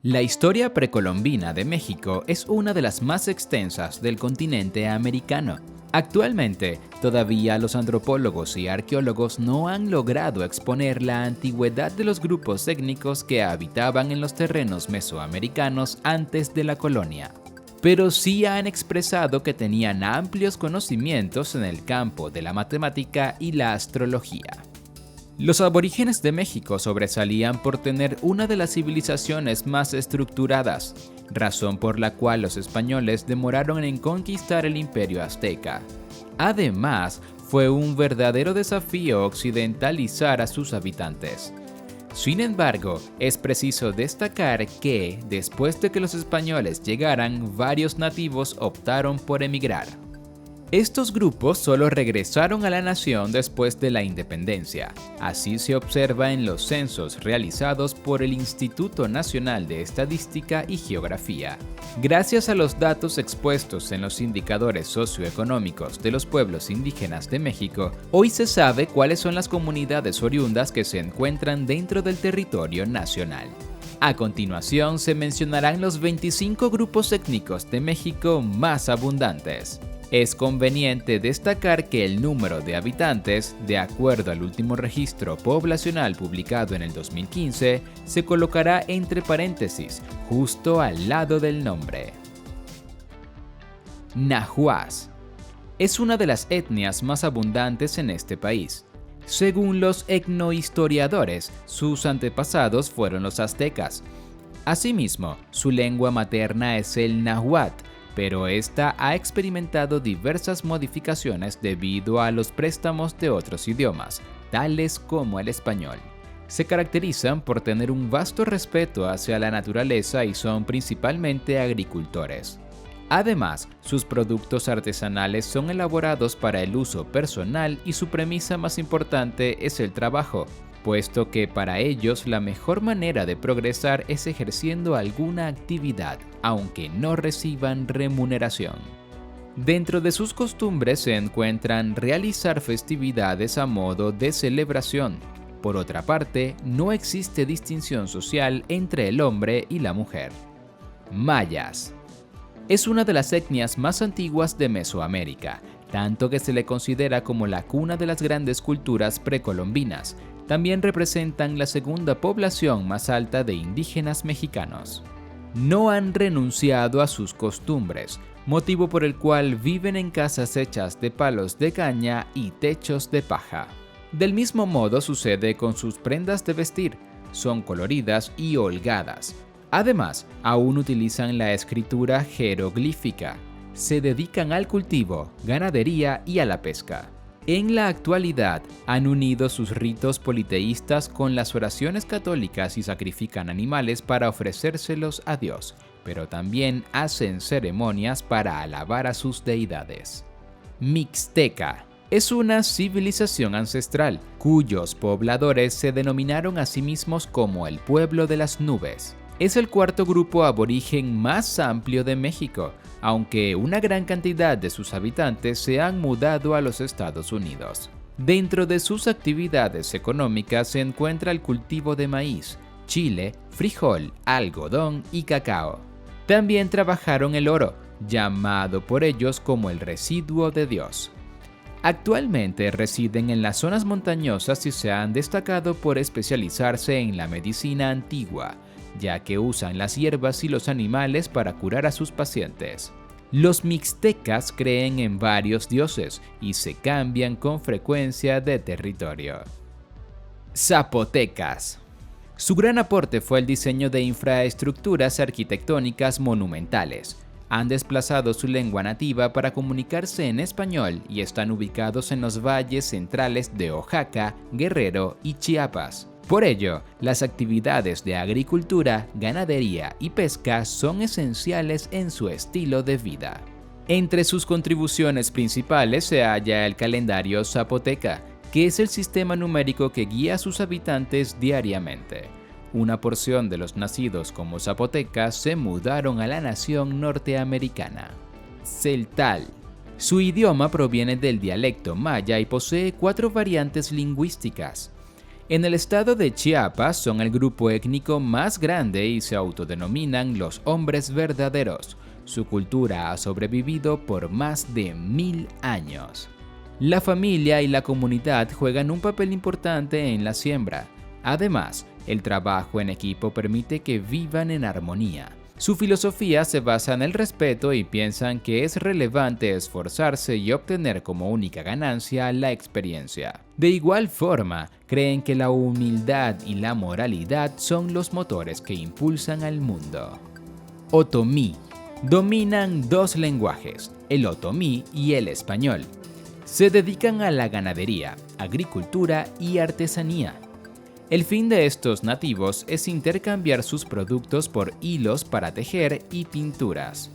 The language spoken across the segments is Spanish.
La historia precolombina de México es una de las más extensas del continente americano. Actualmente, todavía los antropólogos y arqueólogos no han logrado exponer la antigüedad de los grupos étnicos que habitaban en los terrenos mesoamericanos antes de la colonia, pero sí han expresado que tenían amplios conocimientos en el campo de la matemática y la astrología. Los aborígenes de México sobresalían por tener una de las civilizaciones más estructuradas, razón por la cual los españoles demoraron en conquistar el imperio azteca. Además, fue un verdadero desafío occidentalizar a sus habitantes. Sin embargo, es preciso destacar que, después de que los españoles llegaran, varios nativos optaron por emigrar. Estos grupos solo regresaron a la nación después de la independencia. Así se observa en los censos realizados por el Instituto Nacional de Estadística y Geografía. Gracias a los datos expuestos en los indicadores socioeconómicos de los pueblos indígenas de México, hoy se sabe cuáles son las comunidades oriundas que se encuentran dentro del territorio nacional. A continuación se mencionarán los 25 grupos étnicos de México más abundantes. Es conveniente destacar que el número de habitantes, de acuerdo al último registro poblacional publicado en el 2015, se colocará entre paréntesis, justo al lado del nombre. Nahuas. Es una de las etnias más abundantes en este país. Según los etnohistoriadores, sus antepasados fueron los aztecas. Asimismo, su lengua materna es el náhuatl, pero esta ha experimentado diversas modificaciones debido a los préstamos de otros idiomas, tales como el español. Se caracterizan por tener un vasto respeto hacia la naturaleza y son principalmente agricultores. Además, sus productos artesanales son elaborados para el uso personal y su premisa más importante es el trabajo, puesto que para ellos la mejor manera de progresar es ejerciendo alguna actividad, aunque no reciban remuneración. Dentro de sus costumbres se encuentran realizar festividades a modo de celebración. Por otra parte, no existe distinción social entre el hombre y la mujer. Mayas. Es una de las etnias más antiguas de Mesoamérica, tanto que se le considera como la cuna de las grandes culturas precolombinas. También representan la segunda población más alta de indígenas mexicanos. No han renunciado a sus costumbres, motivo por el cual viven en casas hechas de palos de caña y techos de paja. Del mismo modo sucede con sus prendas de vestir, son coloridas y holgadas. Además, aún utilizan la escritura jeroglífica. Se dedican al cultivo, ganadería y a la pesca. En la actualidad, han unido sus ritos politeístas con las oraciones católicas y sacrifican animales para ofrecérselos a Dios, pero también hacen ceremonias para alabar a sus deidades. Mixteca. Es una civilización ancestral, cuyos pobladores se denominaron a sí mismos como el pueblo de las nubes. Es el cuarto grupo aborigen más amplio de México, aunque una gran cantidad de sus habitantes se han mudado a los Estados Unidos. Dentro de sus actividades económicas se encuentra el cultivo de maíz, chile, frijol, algodón y cacao. También trabajaron el oro, llamado por ellos como el residuo de Dios. Actualmente residen en las zonas montañosas y se han destacado por especializarse en la medicina antigua, ya que usan las hierbas y los animales para curar a sus pacientes. Los mixtecas creen en varios dioses y se cambian con frecuencia de territorio. Zapotecas. Su gran aporte fue el diseño de infraestructuras arquitectónicas monumentales. Han desplazado su lengua nativa para comunicarse en español y están ubicados en los valles centrales de Oaxaca, Guerrero y Chiapas. Por ello, las actividades de agricultura, ganadería y pesca son esenciales en su estilo de vida. Entre sus contribuciones principales se halla el calendario zapoteca, que es el sistema numérico que guía a sus habitantes diariamente. Una porción de los nacidos como zapotecas se mudaron a la nación norteamericana. Celtal. Su idioma proviene del dialecto maya y posee 4 variantes lingüísticas. En el estado de Chiapas son el grupo étnico más grande y se autodenominan los hombres verdaderos. Su cultura ha sobrevivido por más de 1000 años. La familia y la comunidad juegan un papel importante en la siembra. Además, el trabajo en equipo permite que vivan en armonía. Su filosofía se basa en el respeto y piensan que es relevante esforzarse y obtener como única ganancia la experiencia. De igual forma, creen que la humildad y la moralidad son los motores que impulsan al mundo. Otomí. Dominan dos lenguajes, el otomí y el español. Se dedican a la ganadería, agricultura y artesanía. El fin de estos nativos es intercambiar sus productos por hilos para tejer y pinturas.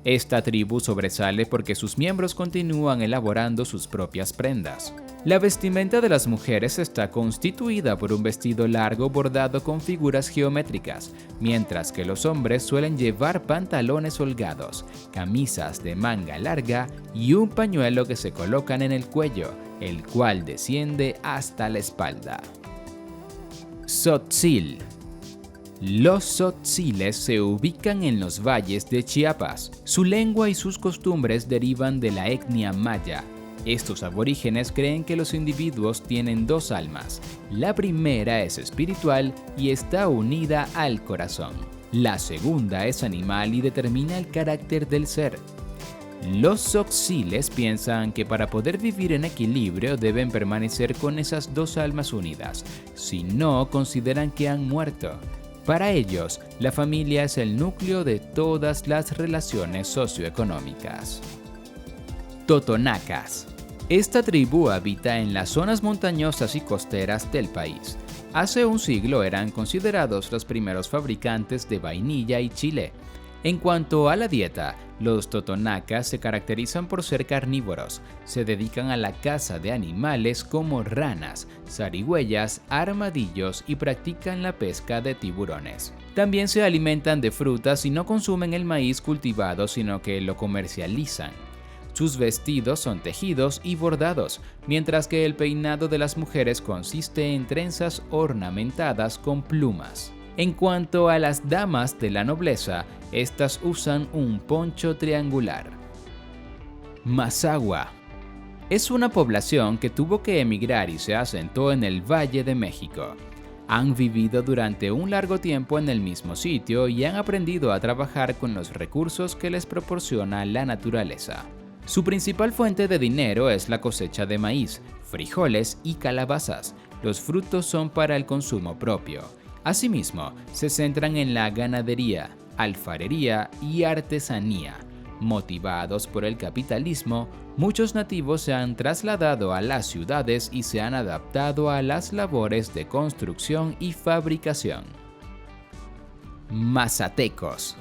Esta tribu sobresale porque sus miembros continúan elaborando sus propias prendas. La vestimenta de las mujeres está constituida por un vestido largo bordado con figuras geométricas, mientras que los hombres suelen llevar pantalones holgados, camisas de manga larga y un pañuelo que se colocan en el cuello, el cual desciende hasta la espalda. Tzotzil. Los tzotziles se ubican en los valles de Chiapas. Su lengua y sus costumbres derivan de la etnia maya. Estos aborígenes creen que los individuos tienen dos almas. La primera es espiritual y está unida al corazón. La segunda es animal y determina el carácter del ser. Los tzotziles piensan que para poder vivir en equilibrio deben permanecer con esas dos almas unidas, si no consideran que han muerto. Para ellos, la familia es el núcleo de todas las relaciones socioeconómicas. Totonacas. Esta tribu habita en las zonas montañosas y costeras del país. Hace un siglo eran considerados los primeros fabricantes de vainilla y chile. En cuanto a la dieta, los totonacas se caracterizan por ser carnívoros. Se dedican a la caza de animales como ranas, zarigüeyas, armadillos y practican la pesca de tiburones. También se alimentan de frutas y no consumen el maíz cultivado, sino que lo comercializan. Sus vestidos son tejidos y bordados, mientras que el peinado de las mujeres consiste en trenzas ornamentadas con plumas. En cuanto a las damas de la nobleza, estas usan un poncho triangular. Mazahua. Es una población que tuvo que emigrar y se asentó en el Valle de México. Han vivido durante un largo tiempo en el mismo sitio y han aprendido a trabajar con los recursos que les proporciona la naturaleza. Su principal fuente de dinero es la cosecha de maíz, frijoles y calabazas. Los frutos son para el consumo propio. Asimismo, se centran en la ganadería, alfarería y artesanía. Motivados por el capitalismo, muchos nativos se han trasladado a las ciudades y se han adaptado a las labores de construcción y fabricación. Mazatecos.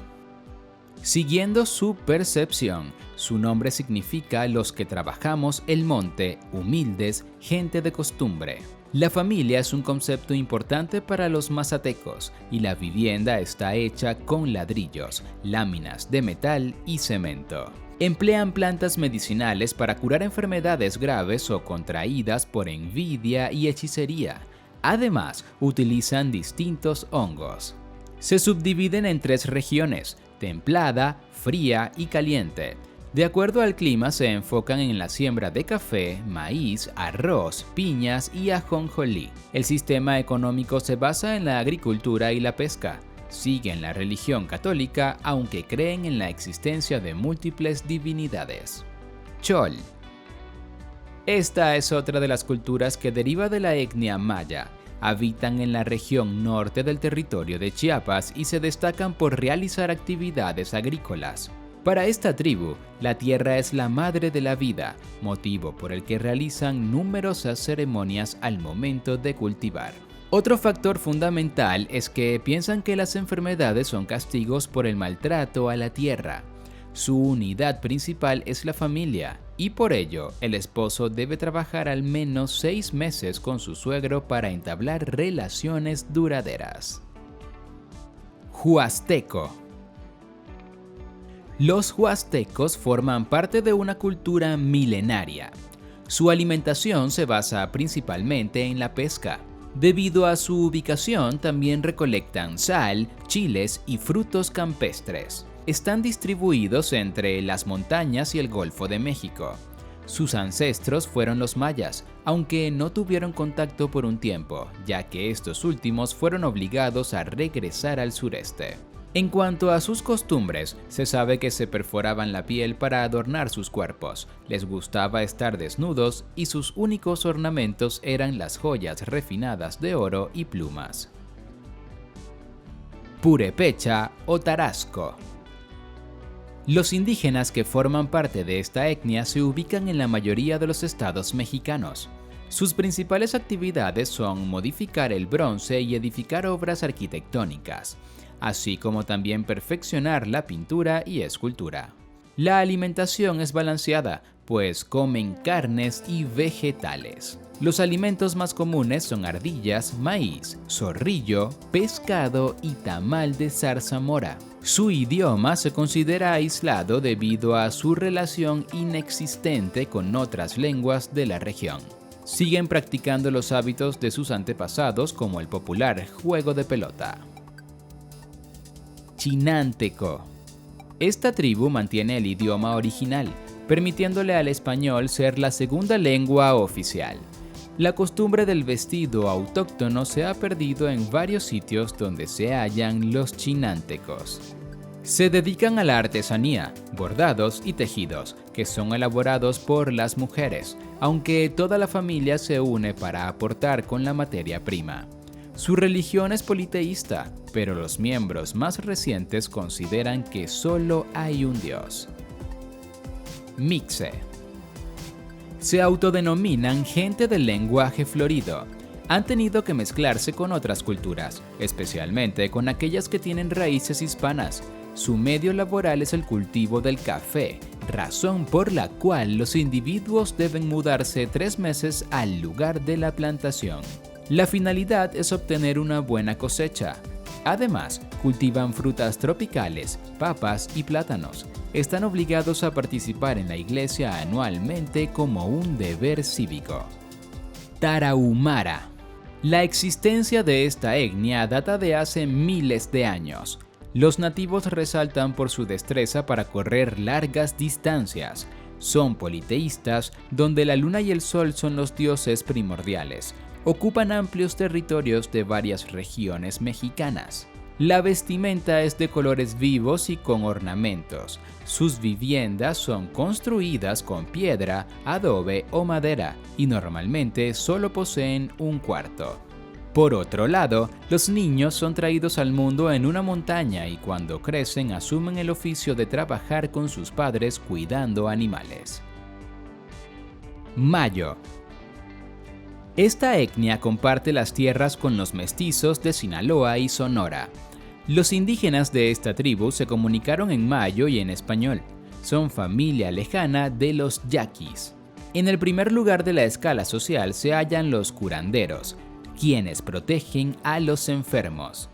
Siguiendo su percepción, su nombre significa los que trabajamos el monte, humildes, gente de costumbre. La familia es un concepto importante para los mazatecos y la vivienda está hecha con ladrillos, láminas de metal y cemento. Emplean plantas medicinales para curar enfermedades graves o contraídas por envidia y hechicería. Además, utilizan distintos hongos. Se subdividen en 3 regiones: templada, fría y caliente. De acuerdo al clima, se enfocan en la siembra de café, maíz, arroz, piñas y ajonjolí. El sistema económico se basa en la agricultura y la pesca. Siguen la religión católica, aunque creen en la existencia de múltiples divinidades. Chol. Esta es otra de las culturas que deriva de la etnia maya. Habitan en la región norte del territorio de Chiapas y se destacan por realizar actividades agrícolas. Para esta tribu, la tierra es la madre de la vida, motivo por el que realizan numerosas ceremonias al momento de cultivar. Otro factor fundamental es que piensan que las enfermedades son castigos por el maltrato a la tierra. Su unidad principal es la familia, y por ello, el esposo debe trabajar al menos 6 meses con su suegro para entablar relaciones duraderas. Huasteco. Los huastecos forman parte de una cultura milenaria. Su alimentación se basa principalmente en la pesca. Debido a su ubicación, también recolectan sal, chiles y frutos campestres. Están distribuidos entre las montañas y el Golfo de México. Sus ancestros fueron los mayas, aunque no tuvieron contacto por un tiempo, ya que estos últimos fueron obligados a regresar al sureste. En cuanto a sus costumbres, se sabe que se perforaban la piel para adornar sus cuerpos, les gustaba estar desnudos y sus únicos ornamentos eran las joyas refinadas de oro y plumas. Purépecha o Tarasco. Los indígenas que forman parte de esta etnia se ubican en la mayoría de los estados mexicanos. Sus principales actividades son modificar el bronce y edificar obras arquitectónicas, así como también perfeccionar la pintura y escultura. La alimentación es balanceada, pues comen carnes y vegetales. Los alimentos más comunes son ardillas, maíz, zorrillo, pescado y tamal de zarzamora. Su idioma se considera aislado debido a su relación inexistente con otras lenguas de la región. Siguen practicando los hábitos de sus antepasados como el popular juego de pelota. Chinanteco. Esta tribu mantiene el idioma original, permitiéndole al español ser la segunda lengua oficial. La costumbre del vestido autóctono se ha perdido en varios sitios donde se hallan los chinantecos. Se dedican a la artesanía, bordados y tejidos, que son elaborados por las mujeres, aunque toda la familia se une para aportar con la materia prima. Su religión es politeísta, pero los miembros más recientes consideran que solo hay un dios. Mixe. Se autodenominan gente del lenguaje florido. Han tenido que mezclarse con otras culturas, especialmente con aquellas que tienen raíces hispanas. Su medio laboral es el cultivo del café, razón por la cual los individuos deben mudarse 3 meses al lugar de la plantación. La finalidad es obtener una buena cosecha. Además, cultivan frutas tropicales, papas y plátanos. Están obligados a participar en la iglesia anualmente como un deber cívico. Tarahumara. La existencia de esta etnia data de hace miles de años. Los nativos resaltan por su destreza para correr largas distancias. Son politeístas, donde la luna y el sol son los dioses primordiales. Ocupan amplios territorios de varias regiones mexicanas. La vestimenta es de colores vivos y con ornamentos. Sus viviendas son construidas con piedra, adobe o madera y normalmente solo poseen un cuarto. Por otro lado, los niños son traídos al mundo en una montaña y cuando crecen asumen el oficio de trabajar con sus padres cuidando animales. Mayo. Esta etnia comparte las tierras con los mestizos de Sinaloa y Sonora. Los indígenas de esta tribu se comunicaron en mayo y en español. Son familia lejana de los yaquis. En el primer lugar de la escala social se hallan los curanderos, quienes protegen a los enfermos.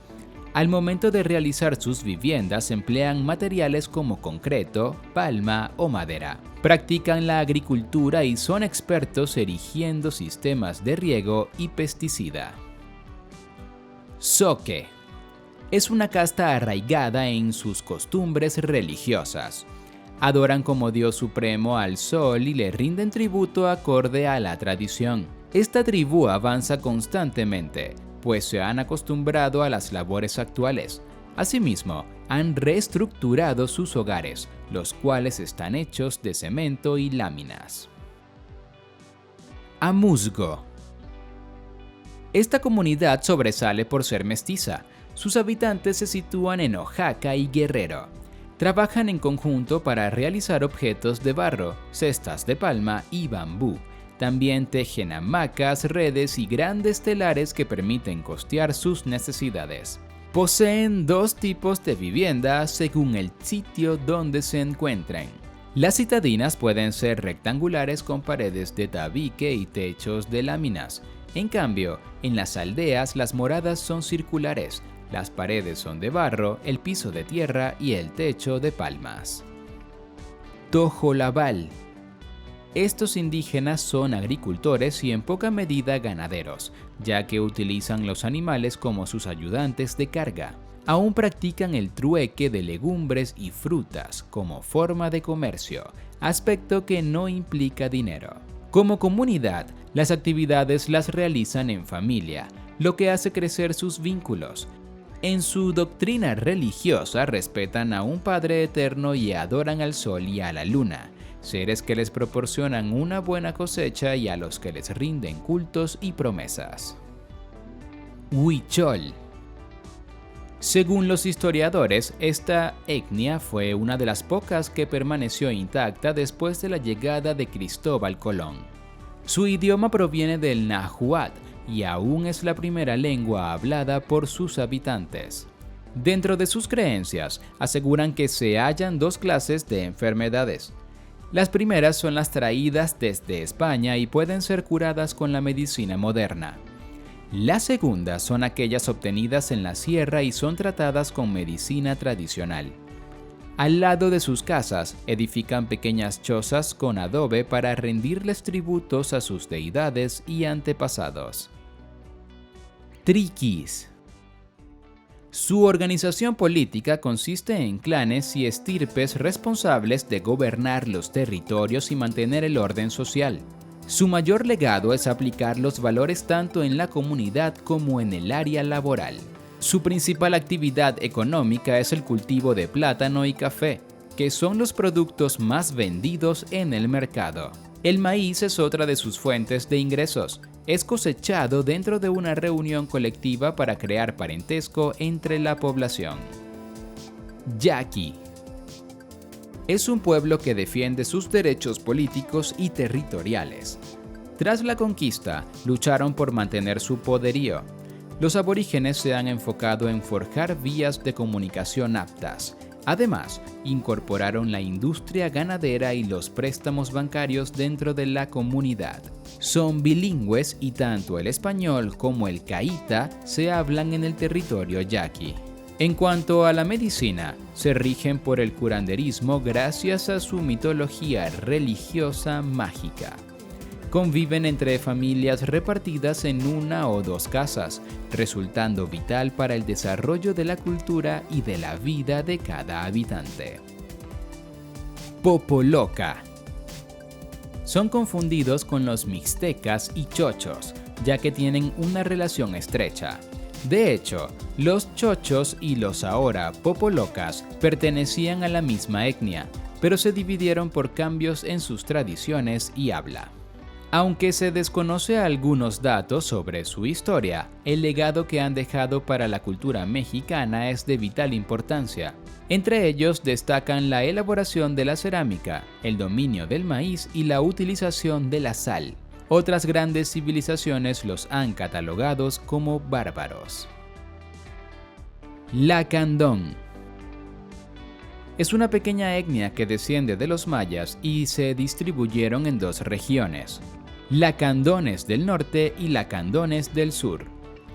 Al momento de realizar sus viviendas emplean materiales como concreto, palma o madera. Practican la agricultura y son expertos erigiendo sistemas de riego y pesticida. Zoque. Es una casta arraigada en sus costumbres religiosas. Adoran como Dios supremo al sol y le rinden tributo acorde a la tradición. Esta tribu avanza constantemente, pues se han acostumbrado a las labores actuales. Asimismo, han reestructurado sus hogares, los cuales están hechos de cemento y láminas. Amuzgo. Esta comunidad sobresale por ser mestiza. Sus habitantes se sitúan en Oaxaca y Guerrero. Trabajan en conjunto para realizar objetos de barro, cestas de palma y bambú. También tejen hamacas, redes y grandes telares que permiten costear sus necesidades. Poseen 2 tipos de viviendas según el sitio donde se encuentren. Las citadinas pueden ser rectangulares con paredes de tabique y techos de láminas. En cambio, en las aldeas las moradas son circulares, las paredes son de barro, el piso de tierra y el techo de palmas. Tojolabal. Estos indígenas son agricultores y en poca medida ganaderos, ya que utilizan los animales como sus ayudantes de carga. Aún practican el trueque de legumbres y frutas como forma de comercio, aspecto que no implica dinero. Como comunidad, las actividades las realizan en familia, lo que hace crecer sus vínculos. En su doctrina religiosa respetan a un Padre eterno y adoran al sol y a la luna, seres que les proporcionan una buena cosecha y a los que les rinden cultos y promesas. Huichol. Según los historiadores, esta etnia fue una de las pocas que permaneció intacta después de la llegada de Cristóbal Colón. Su idioma proviene del náhuatl y aún es la primera lengua hablada por sus habitantes. Dentro de sus creencias, aseguran que se hallan dos clases de enfermedades. Las primeras son las traídas desde España y pueden ser curadas con la medicina moderna. Las segundas son aquellas obtenidas en la sierra y son tratadas con medicina tradicional. Al lado de sus casas, edifican pequeñas chozas con adobe para rendirles tributos a sus deidades y antepasados. Triquis. Su organización política consiste en clanes y estirpes responsables de gobernar los territorios y mantener el orden social. Su mayor legado es aplicar los valores tanto en la comunidad como en el área laboral. Su principal actividad económica es el cultivo de plátano y café, que son los productos más vendidos en el mercado. El maíz es otra de sus fuentes de ingresos. Es cosechado dentro de una reunión colectiva para crear parentesco entre la población. Yaqui. Es un pueblo que defiende sus derechos políticos y territoriales. Tras la conquista, lucharon por mantener su poderío. Los aborígenes se han enfocado en forjar vías de comunicación aptas. Además, incorporaron la industria ganadera y los préstamos bancarios dentro de la comunidad. Son bilingües y tanto el español como el caíta se hablan en el territorio yaqui. En cuanto a la medicina, se rigen por el curanderismo gracias a su mitología religiosa mágica. Conviven entre familias repartidas en una o dos casas, resultando vital para el desarrollo de la cultura y de la vida de cada habitante. Popoloca. Son confundidos con los mixtecas y chochos, ya que tienen una relación estrecha. De hecho, los chochos y los ahora popolocas pertenecían a la misma etnia, pero se dividieron por cambios en sus tradiciones y habla. Aunque se desconoce algunos datos sobre su historia, el legado que han dejado para la cultura mexicana es de vital importancia. Entre ellos destacan la elaboración de la cerámica, el dominio del maíz y la utilización de la sal. Otras grandes civilizaciones los han catalogado como bárbaros. Lacandón. Es una pequeña etnia que desciende de los mayas y se distribuyeron en dos regiones, lacandones del norte y lacandones del sur.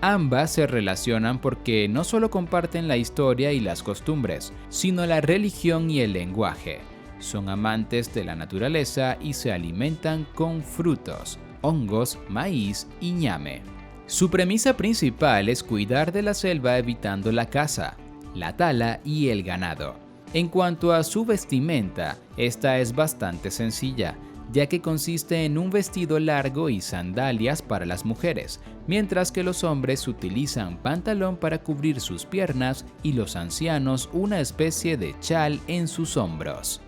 Ambas se relacionan porque no solo comparten la historia y las costumbres, sino la religión y el lenguaje. Son amantes de la naturaleza y se alimentan con frutos, hongos, maíz y ñame. Su premisa principal es cuidar de la selva evitando la caza, la tala y el ganado. En cuanto a su vestimenta, esta es bastante sencilla, ya que consiste en un vestido largo y sandalias para las mujeres, mientras que los hombres utilizan pantalón para cubrir sus piernas y los ancianos una especie de chal en sus hombros.